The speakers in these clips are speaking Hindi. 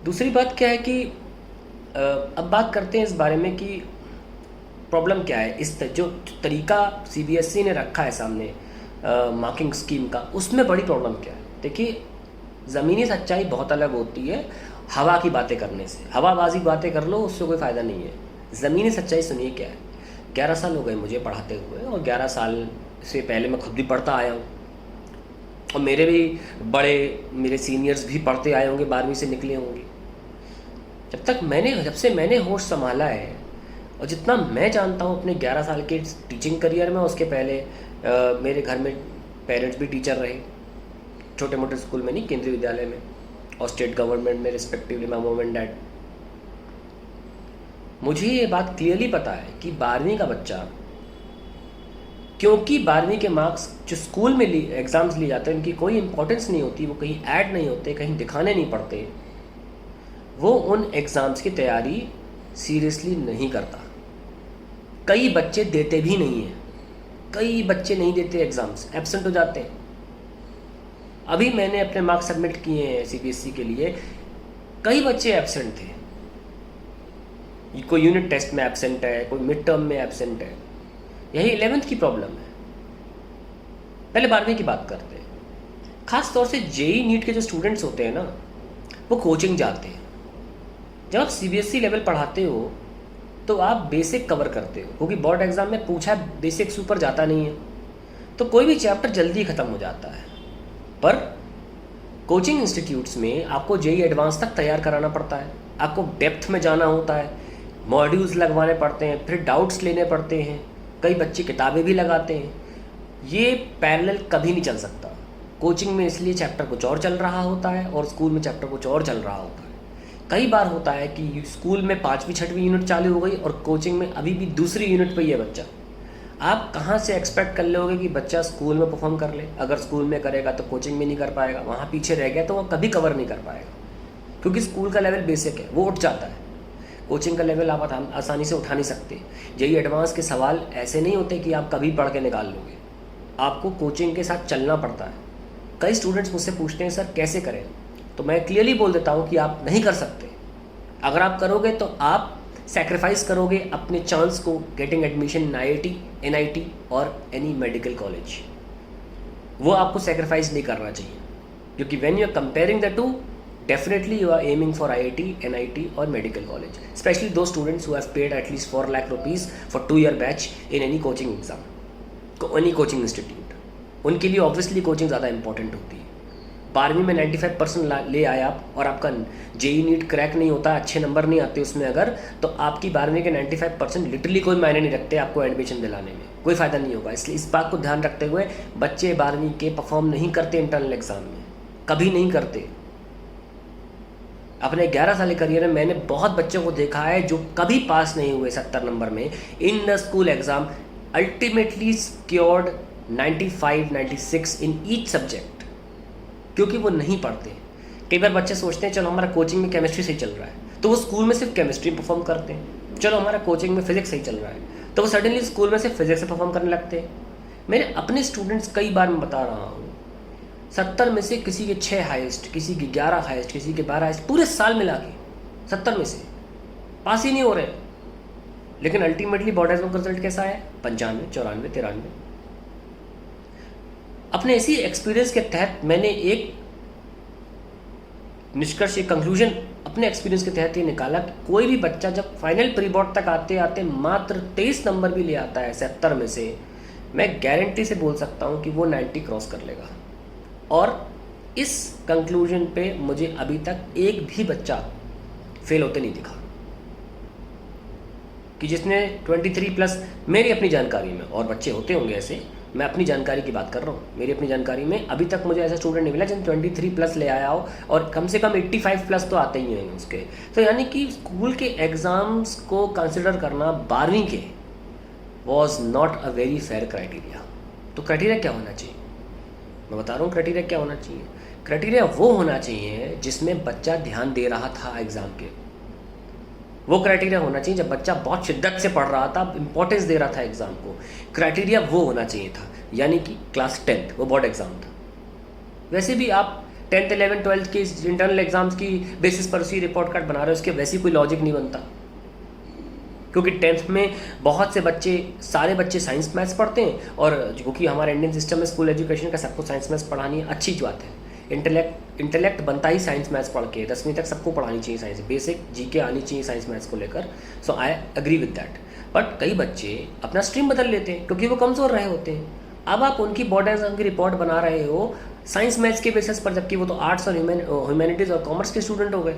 दूसरी बात क्या है कि अब बात करते हैं इस बारे में कि प्रॉब्लम क्या है। जो तरीका सीबीएसई ने रखा है सामने मार्किंग स्कीम का, उसमें बड़ी प्रॉब्लम क्या है। देखिए, ज़मीनी सच्चाई बहुत अलग होती है हवा की बातें करने से। हवाबाजी बातें कर लो, उससे कोई फ़ायदा नहीं है। ज़मीनी सच्चाई सुनिए क्या है। 11 साल हो गए मुझे पढ़ाते हुए, और 11 साल से पहले मैं खुद भी पढ़ता आया हूँ, और मेरे भी मेरे सीनियर्स भी पढ़ते आए होंगे, 12वीं से निकले होंगे। जब से मैंने होश संभाला है, और जितना मैं जानता हूँ अपने 11 साल के टीचिंग करियर में, उसके पहले मेरे घर में पेरेंट्स भी टीचर रहे, छोटे मोटे स्कूल में नहीं, केंद्रीय विद्यालय में और स्टेट गवर्नमेंट में respectively, my mom and dad. मुझे ये बात क्लियरली पता है कि 12वीं का बच्चा, क्योंकि 12वीं के मार्क्स जो स्कूल में एग्ज़ाम्स लिए जाते हैं उनकी कोई इंपॉर्टेंस नहीं होती, वो कहीं ऐड नहीं होते, कहीं दिखाने नहीं पड़ते, वो उन एग्ज़ाम्स की तैयारी सीरियसली नहीं करता। कई बच्चे देते भी नहीं हैं, कई बच्चे नहीं देते एग्ज़ाम्स, एब्सेंट हो जाते हैं। अभी मैंने अपने मार्क्स सबमिट किए हैं सीबीएसई के लिए, कई बच्चे एब्सेंट थे। कोई यूनिट टेस्ट में एब्सेंट है, कोई मिड टर्म में एब्सेंट है। यही 11th की प्रॉब्लम है। पहले 12वीं की बात करते हैं। ख़ास तौर से जेई नीट के जो स्टूडेंट्स होते हैं ना, वो कोचिंग जाते हैं। जब आप सीबीएसई लेवल पढ़ाते हो तो आप बेसिक कवर करते हो, क्योंकि बोर्ड एग्ज़ाम में पूछा बेसिक्स ऊपर जाता नहीं है, तो कोई भी चैप्टर जल्दी ख़त्म हो जाता है। पर कोचिंग इंस्टीट्यूट्स में आपको जेई एडवांस तक तैयार कराना पड़ता है, आपको डेप्थ में जाना होता है, मॉड्यूल्स लगवाने पड़ते हैं, फिर डाउट्स लेने पड़ते हैं, कई बच्चे किताबें भी लगाते हैं। ये पैरेलल कभी नहीं चल सकता। कोचिंग में इसलिए चैप्टर कुछ और चल रहा होता है और स्कूल में चैप्टर कुछ और चल रहा होता है। कई बार होता है कि स्कूल में 5वीं 6वीं यूनिट चालू हो गई और कोचिंग में अभी भी दूसरी यूनिट पे ही है बच्चा। आप कहाँ से एक्सपेक्ट कर लोगे कि बच्चा स्कूल में परफॉर्म कर ले। अगर स्कूल में करेगा तो कोचिंग में नहीं कर पाएगा, वहाँ पीछे रह गया तो वो कभी कवर नहीं कर पाएगा, क्योंकि स्कूल का लेवल बेसिक है, वो उठ जाता है। कोचिंग का लेवल आप आसानी से उठा नहीं सकते। जेई एडवांस के सवाल ऐसे नहीं होते कि आप कभी पढ़ के निकाल लोगे, आपको कोचिंग के साथ चलना पड़ता है। कई स्टूडेंट्स मुझसे पूछते हैं सर कैसे करें, तो मैं क्लियरली बोल देता हूँ कि आप नहीं कर सकते। अगर आप करोगे तो आप सेक्रीफाइस करोगे अपने चांस को getting admission in IIT, NIT और एनी मेडिकल कॉलेज। वो आपको सेक्रीफाइस नहीं करना चाहिए, क्योंकि when you are comparing the two, definitely you are aiming for IIT, NIT or medical college, especially those students who have paid at least 4 lakh rupees for 2-year batch in any coaching exam, any coaching institute। उनके लिए obviously coaching ज़्यादा important होती है। 12वीं में 95% ले आए आप और आपका जेई नीट क्रैक नहीं होता, अच्छे नंबर नहीं आते उसमें अगर, तो आपकी 12वीं के 95% लिटरली कोई मायने नहीं रखते आपको एडमिशन दिलाने में, कोई फ़ायदा नहीं होगा। इसलिए इस बात को ध्यान रखते हुए बच्चे 12वीं के परफॉर्म नहीं करते इंटरनल एग्ज़ाम में, कभी नहीं करते। अपने 11 साल के करियर में मैंने बहुत बच्चों को देखा है जो कभी पास नहीं हुए 70 नंबर में in the school exam, ultimately स्क्योर्ड 95, 96 in each subject, क्योंकि वो नहीं पढ़ते। कई बार बच्चे सोचते हैं चलो हमारा कोचिंग में केमिस्ट्री सही चल रहा है, तो वो स्कूल में सिर्फ केमिस्ट्री परफॉर्म करते हैं। चलो हमारा कोचिंग में फिजिक्स सही चल रहा है, तो वो सडनली स्कूल में सिर्फ फिजिक्स से परफॉर्म करने लगते हैं। मैंने अपने स्टूडेंट्स कई बार मैं बता रहा हूँ, 70 में से किसी के 6 हाईएस्ट, किसी के 11 हाईएस्ट, किसी के 12 हाईएस्ट, पूरे साल मिला के 70 में से पास ही नहीं हो रहे। लेकिन अल्टीमेटली बोर्ड एग्जाम का रिजल्ट कैसा है? 95, 94, 93। अपने इसी एक्सपीरियंस के तहत मैंने एक निष्कर्ष, एक कंक्लूजन अपने एक्सपीरियंस के तहत ये निकाला कि कोई भी बच्चा जब फाइनल प्री बोर्ड तक आते आते मात्र 23 नंबर भी ले आता है 70 में से, मैं गारंटी से बोल सकता हूँ कि वो 90 क्रॉस कर लेगा। और इस कंक्लूजन पे मुझे अभी तक एक भी बच्चा फेल होते नहीं दिखा कि जिसने 23+, मेरी अपनी जानकारी में, और बच्चे होते होंगे ऐसे, मैं अपनी जानकारी की बात कर रहा हूँ, मेरी अपनी जानकारी में अभी तक मुझे ऐसा स्टूडेंट नहीं मिला जिसने 23+ ले आया हो, और कम से कम 85+ तो आते ही हैं उसके। तो यानी कि स्कूल के एग्ज़ाम्स को कंसिडर करना 12वीं के was not a very fair criteria. तो क्राइटेरिया क्या होना चाहिए? मैं बता रहा हूँ क्राइटेरिया क्या होना चाहिए। क्राइटेरिया वो होना चाहिए जिसमें बच्चा ध्यान दे रहा था एग्ज़ाम के। वो क्राइटेरिया होना चाहिए जब बच्चा बहुत शिद्दत से पढ़ रहा था, इंपॉर्टेंस दे रहा था एग्ज़ाम को। क्राइटेरिया वो होना चाहिए था, यानी कि क्लास 10th वो बोर्ड एग्ज़ाम था। वैसे भी आप 10th 11th 12th की इंटरनल एग्जाम्स की बेसिस पर उसी रिपोर्ट कार्ड बना रहे हो, उसके वैसी कोई लॉजिक नहीं बनता। क्योंकि 10th में बहुत से बच्चे, सारे बच्चे साइंस मैथ्स पढ़ते हैं, और क्योंकि हमारे इंडियन सिस्टम में स्कूल एजुकेशन का सबको साइंस मैथ्स पढ़ानी है, अच्छी बात है। इंटेलेक्ट बनता ही साइंस मैथ्स पढ़ के, 10वीं तक सबको पढ़ानी चाहिए साइंस, बेसिक जीके आनी चाहिए साइंस मैथ्स को लेकर। So I agree with that. But कई बच्चे अपना स्ट्रीम बदल लेते हैं क्योंकि वो कमज़ोर रहे होते हैं। अब आप उनकी बोर्ड एग्जाम की रिपोर्ट बना रहे हो साइंस मैथ्स के बेसिस पर, जबकि वो तो आर्ट्स और ह्यूमैनिटीज़ और कॉमर्स के स्टूडेंट हो गए,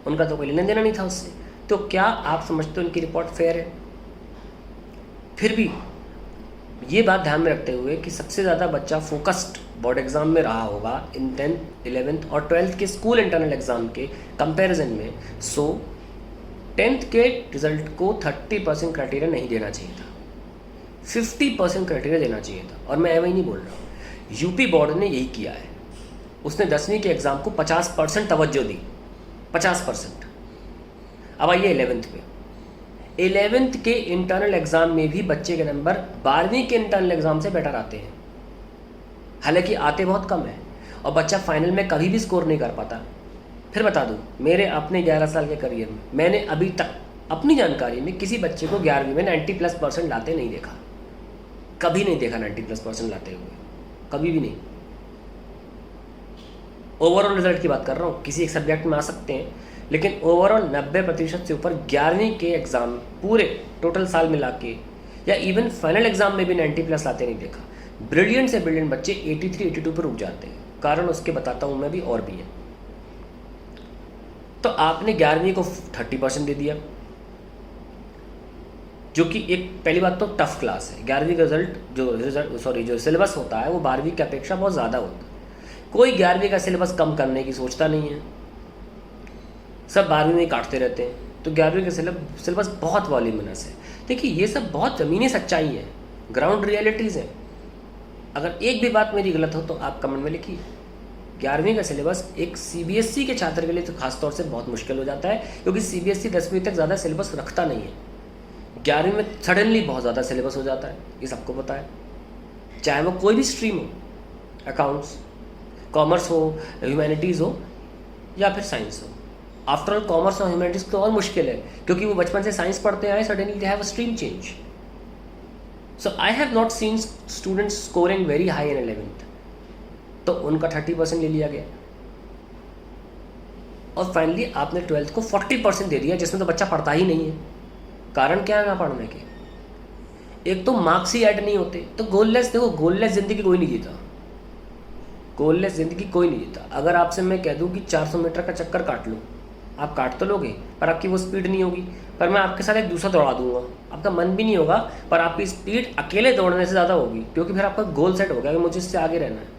उनका तो कोई लेना देना नहीं था उससे। तो क्या आप समझते हो उनकी रिपोर्ट फेयर है? फिर भी ये बात ध्यान में रखते हुए कि सबसे ज़्यादा बच्चा फोकस्ड बोर्ड एग्ज़ाम में रहा होगा इन 10th 11th और 12th के स्कूल इंटरनल एग्ज़ाम के कंपैरिजन में। सो 10th के रिजल्ट को 30% क्राइटेरिया नहीं देना चाहिए था, 50% क्राइटेरिया देना चाहिए था। और मैं ऐਵੇਂ ही नहीं बोल रहा हूँ, यूपी बोर्ड ने यही किया है। उसने 10वीं के एग्ज़ाम को 50% तवज्जो दी, 50%। अब आइए 11th पे। 11th के इंटरनल एग्ज़ाम में भी बच्चे के नंबर 12वीं के इंटरनल एग्ज़ाम से बेटर आते हैं, हालांकि आते बहुत कम है, और बच्चा फाइनल में कभी भी स्कोर नहीं कर पाता। फिर बता दूँ, मेरे अपने 11 साल के करियर में मैंने अभी तक अपनी जानकारी में किसी बच्चे को 11वीं में 90+% लाते नहीं देखा, कभी नहीं देखा 90+% लाते हुए, कभी भी नहीं। ओवरऑल रिजल्ट की बात कर रहा हूँ, किसी एक सब्जेक्ट में आ सकते हैं, लेकिन ओवरऑल 90% से ऊपर 11वीं के एग्ज़ाम पूरे टोटल साल मिला के, या इवन फाइनल एग्ज़ाम में भी 90+ लाते नहीं देखा। ब्रिलियंट से ब्रिलियंट बच्चे 83 82 पर रुक जाते हैं। कारण उसके बताता हूँ मैं भी, और भी है। तो आपने 11वीं को 30% दे दिया, जो कि एक पहली बात तो टफ क्लास है। 11वीं का जो सिलेबस होता है वो 12वीं की अपेक्षा बहुत ज़्यादा होता है। कोई 11वीं का सिलेबस कम करने की सोचता नहीं है, सब 12वीं में ही काटते रहते हैं। तो 11वीं का सिलेबस बहुत वॉल्यूमिनस है। देखिए, ये सब बहुत ज़मीनी सच्चाई है, ग्राउंड रियलिटीज़ हैं। अगर एक भी बात मेरी गलत हो तो आप कमेंट में लिखिए। 11वीं का सिलेबस एक सीबीएसई के छात्र के लिए तो खासतौर से बहुत मुश्किल हो जाता है, क्योंकि सीबीएसई 10वीं तक ज़्यादा सिलेबस रखता नहीं है। 11वीं में सडनली बहुत ज़्यादा सिलेबस हो जाता है, ये सबको पता है। चाहे वो कोई भी स्ट्रीम हो, अकाउंट्स, कॉमर्स हो, ह्यूमैनिटीज़ हो, या फिर साइंस हो। आफ्टर ऑल कॉमर्स और ह्यूमैनिटीज़ तो और मुश्किल है, क्योंकि वो बचपन से साइंस पढ़ते आए, suddenly they have a stream change. So I have not seen students scoring very high in 11th, तो उनका 30% ले लिया गया। और फाइनली आपने 12th को 40% दे दिया, जिसमें तो बच्चा पढ़ता ही नहीं है। कारण क्या है ना पढ़ने के? एक तो मार्क्स ही ऐड नहीं होते। तो गोललेस, देखो, गोललेस ज़िंदगी कोई नहीं जीता, गोललेस ज़िंदगी कोई नहीं जीता। अगर आपसे मैं कह दूं कि 400 मीटर का चक्कर काट लो, आप काट तो लोगे, पर आपकी वो स्पीड नहीं होगी। पर मैं आपके साथ एक दूसरा दौड़ा दूंगा, आपका मन भी नहीं होगा, पर आपकी स्पीड अकेले दौड़ने से ज़्यादा होगी, क्योंकि फिर आपका गोल सेट हो गया कि मुझे इससे आगे रहना है।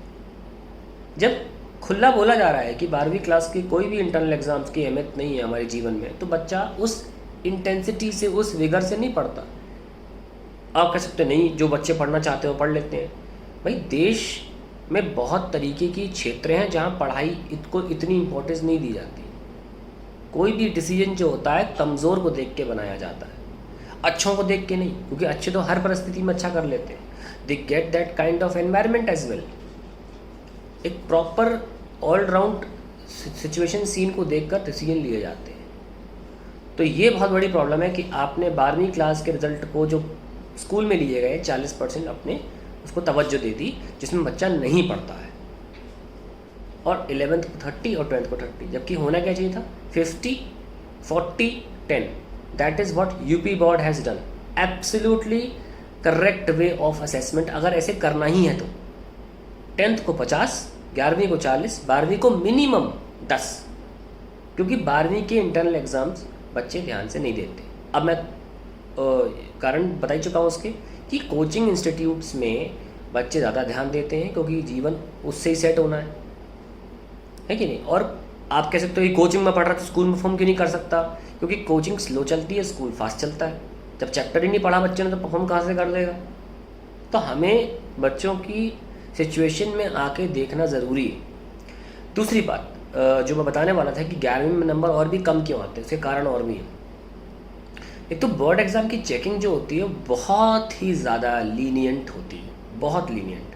जब खुला बोला जा रहा है कि 12वीं क्लास की कोई भी इंटरनल एग्जाम्स की अहमियत नहीं है हमारे जीवन में, तो बच्चा उस इंटेंसिटी से, उस विगर से नहीं पढ़ता। आप कह सकते नहीं, जो बच्चे पढ़ना चाहते हो पढ़ लेते हैं। भाई, देश में बहुत तरीके की क्षेत्र हैं जहाँ पढ़ाई को इतनी इम्पोर्टेंस नहीं दी जाती। कोई भी डिसीजन जो होता है कमज़ोर को देख के बनाया जाता है, अच्छों को देख के नहीं, क्योंकि अच्छे तो हर परिस्थिति में अच्छा कर लेते हैं। They get that kind of environment as well. एक प्रॉपर ऑलराउंड सिचुएशन सीन को देखकर डिसीजन लिए जाते हैं। तो ये बहुत बड़ी प्रॉब्लम है कि आपने 12वीं क्लास के रिजल्ट को जो स्कूल में लिए गए 40% अपने उसको तवज्जो दे दी, जिसमें बच्चा नहीं पढ़ता है। और 11th को 30 और 12th को 30, जबकि होना क्या चाहिए था 50 40 10। That is what UP board has done. Absolutely correct way of assessment. अगर ऐसे करना ही है तो 10th को 50, 11वीं को 40, 12वीं को मिनिमम 10, क्योंकि 12वीं के इंटरनल एग्ज़ाम्स बच्चे ध्यान से नहीं देते। अब मैं कारण बता ही चुका हूँ उसके, कि कोचिंग इंस्टीट्यूट्स में बच्चे ज़्यादा ध्यान देते हैं, क्योंकि जीवन उससे ही सेट होना है कि नहीं। और आप कह सकते हो कि कोचिंग में पढ़ रहा तो स्कूल में परफॉर्म क्यों नहीं कर सकता, क्योंकि कोचिंग स्लो चलती है, स्कूल फास्ट चलता है। जब चैप्टर ही नहीं पढ़ा बच्चे ने तो परफॉर्म कहाँ से कर देगा। तो हमें बच्चों की सिचुएशन में आके देखना ज़रूरी है। दूसरी बात जो मैं बताने वाला था कि 11वीं में नंबर और भी कम क्यों आते हैं, उसके कारण और भी हैं। एक तो बोर्ड एग्ज़ाम की चेकिंग जो होती है बहुत ही ज़्यादा लीनियंट होती है, बहुत लीनियंट।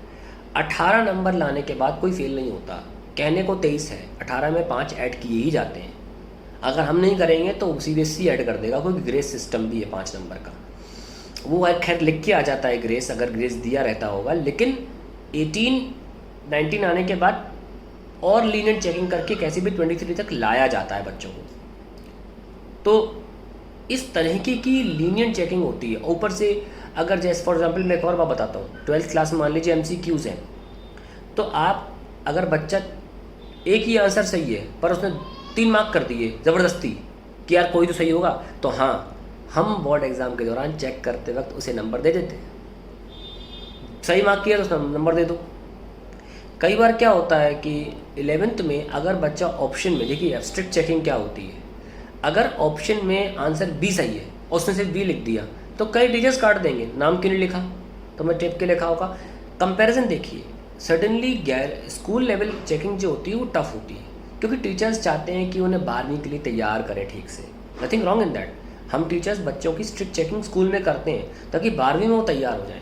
18 नंबर लाने के बाद कोई फेल नहीं होता। कहने को 23 है, 18 में 5 ऐड किए ही जाते हैं। अगर हम नहीं करेंगे तो CBSE ऐड कर देगा, क्योंकि ग्रेस सिस्टम भी है 5 नंबर का। वो खैर लिख के आ जाता है ग्रेस, अगर ग्रेस दिया रहता होगा, लेकिन 18-19 आने के बाद और लीनियंट चेकिंग करके कैसे भी 23 तक लाया जाता है बच्चों को। तो इस तरह की लीनियंट चेकिंग होती है। ऊपर से अगर जैसे फॉर एग्जांपल मैं एक और बात बताता हूँ, 12th क्लास में मान लीजिए MCQs हैं, तो आप अगर बच्चा एक ही आंसर सही है पर उसने 3 मार्क कर दिए ज़बरदस्ती कि यार कोई तो सही होगा, तो हाँ, हम बोर्ड एग्ज़ाम के दौरान चेक करते वक्त उसे नंबर दे देते हैं। सही मार्क किया तो उसका नंबर दे दो। कई बार क्या होता है कि 11th में अगर बच्चा ऑप्शन में, देखिए एब्स्ट्रैक्ट चेकिंग क्या होती है, अगर ऑप्शन में आंसर बी सही है और उसने सिर्फ बी लिख दिया तो कई टीचर्स काट देंगे, नाम क्यों नहीं लिखा, तो मैं टेप के लिखा होगा। कंपैरिजन देखिए, सडनली स्कूल लेवल चेकिंग जो होती है वो टफ होती है, क्योंकि टीचर्स चाहते हैं कि उन्हें 12वीं के लिए तैयार करें ठीक से। Nothing wrong in that. हम टीचर्स बच्चों की स्ट्रिक्ट चेकिंग स्कूल में करते हैं ताकि 12वीं में वो तैयार हो जाएं।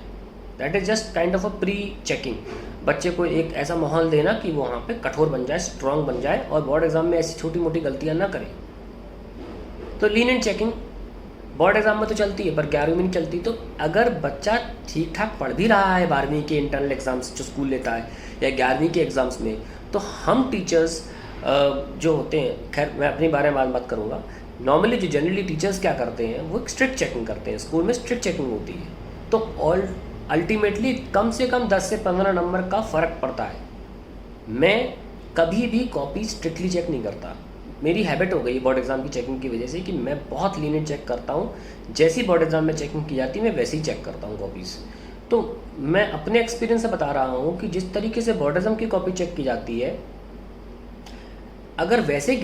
That is just kind of a pre checking. बच्चे को एक ऐसा माहौल देना कि वो वहाँ पे कठोर बन जाए, स्ट्रांग बन जाए और बोर्ड एग्जाम में ऐसी छोटी मोटी गलतियाँ ना करें। तो लीनियंट चेकिंग बोर्ड एग्जाम में तो चलती है पर 11वीं में नहीं चलती। तो अगर बच्चा ठीक ठाक पढ़ भी रहा है 12वीं के इंटरनल एग्जाम्स जो स्कूल लेता है या 11वीं के एग्ज़ाम्स में, तो हम टीचर्स जो होते हैं, खैर मैं अपने बारे में बात करूँगा, नॉर्मली जो जनरली टीचर्स क्या करते हैं वो स्ट्रिक्ट चेकिंग करते हैं। स्कूल में स्ट्रिक्ट चेकिंग होती है, तो अल्टीमेटली कम से कम 10 से 15 नंबर का फ़र्क पड़ता है। मैं कभी भी कॉपी स्ट्रिक्टली चेक नहीं करता। मेरी हैबिट हो गई बोर्ड एग्ज़ाम की चेकिंग की वजह से कि मैं बहुत लीनियंट चेक करता हूँ। जैसी बोर्ड एग्ज़ाम में चेकिंग की जाती है मैं वैसे ही चेक करता हूँ कॉपीज़। तो मैं अपने एक्सपीरियंस से बता रहा हूँ कि जिस तरीके से बोर्ड एग्ज़ाम की कॉपी चेक की जाती है, अगर वैसे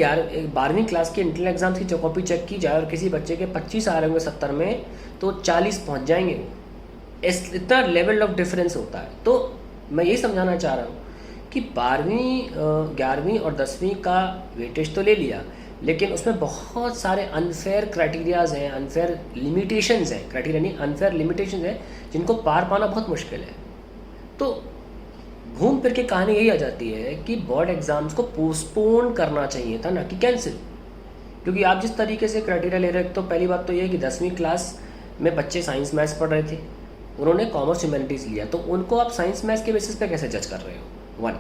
12वीं क्लास के इंटरनल एग्ज़ाम्स की कॉपी चेक की जाए और किसी बच्चे के 25 आ रहे होंगे 70 में, तो 40 पहुँच जाएंगे। इतना लेवल ऑफ डिफरेंस होता है। तो मैं यही समझाना चाह रहा हूँ कि 12वीं 11वीं और 10वीं का वेटेज तो ले लिया, लेकिन उसमें बहुत सारे अनफेयर क्राइटेरियाज़ हैं, अनफेयर लिमिटेशंस हैं, क्राइटेरिया नहीं, अनफेयर लिमिटेशंस हैं जिनको पार पाना बहुत मुश्किल है। तो घूम फिर के कहानी यही आ जाती है कि बोर्ड एग्ज़ाम्स को पोस्टपोन करना चाहिए था, ना कि कैंसिल। क्योंकि आप जिस तरीके से क्राइटेरिया ले रहे हैं, तो पहली बात तो ये है कि 10वीं क्लास में बच्चे साइंस मैथ्स पढ़ रहे थे, उन्होंने कॉमर्स ह्यूमैनिटीज़ लिया, तो उनको आप साइंस मैथ्स के बेसिस पे कैसे जज कर रहे हो? 1।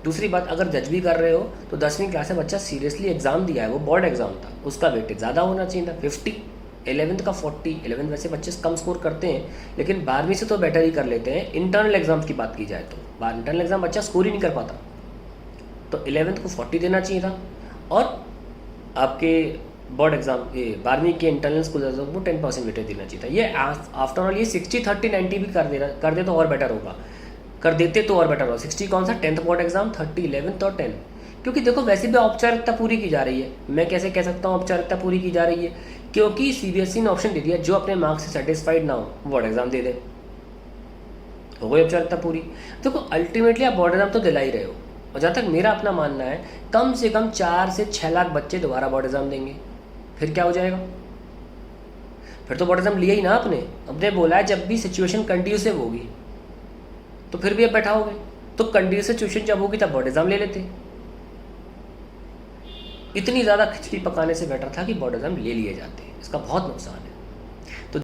दूसरी बात, अगर जज भी कर रहे हो तो 10वीं क्लास में बच्चा सीरियसली एग्ज़ाम दिया है, वो बोर्ड एग्ज़ाम था, उसका वेटेज ज़्यादा होना चाहिए था 50, 11th का 40। 11th वैसे बच्चे कम स्कोर करते हैं, लेकिन 12वीं से तो बेटर ही कर लेते हैं। इंटरनल एग्ज़ाम्स की बात की जाए तो इंटरनल एग्ज़ाम बच्चा स्कोर ही नहीं कर पाता, तो 11th को 40 देना चाहिए था। और आपके बोर्ड एग्ज़ाम 12वीं के इंटरनल स्कूल को 10% वेटेज देना चाहिए था। ये आफ्टर ऑल ये 60-30-90 भी कर दे तो और बेटर होगा, कर देते तो और बेटर होगा। 60 कौन सा, 10th बोर्ड एग्जाम, 30 11th और 10। क्योंकि देखो वैसे भी औपचारिकता पूरी की जा रही है। मैं कैसे कह सकता हूँ औपचारिकता पूरी की जा रही है? क्योंकि CBSE ने ऑप्शन दे दिया, जो अपने मार्क्स से सेटिस्फाइड ना हो बोर्ड एग्जाम दे दे, हो गई औपचारिकता पूरी। देखो अल्टीमेटली आप बोर्ड एग्जाम तो दिला ही रहे हो, और जहाँ तक मेरा अपना मानना है, कम से कम 4 से 6 लाख बच्चे दोबारा बोर्ड एग्जाम देंगे। फिर क्या हो जाएगा? फिर तो बोर्ड एग्जाम लिया ही ना अपने बोला है जब भी सिचुएशन कंड्यूसिव होगी, तो फिर भी अब बैठाओगे, तो कंडीशन सिचुएशन जब होगी तब बोर्ड एग्जाम ले लेते। इतनी ज़्यादा खिचड़ी पकाने से बेटर था कि बोर्ड एग्जाम ले लिए जाते। इसका बहुत नुकसान है।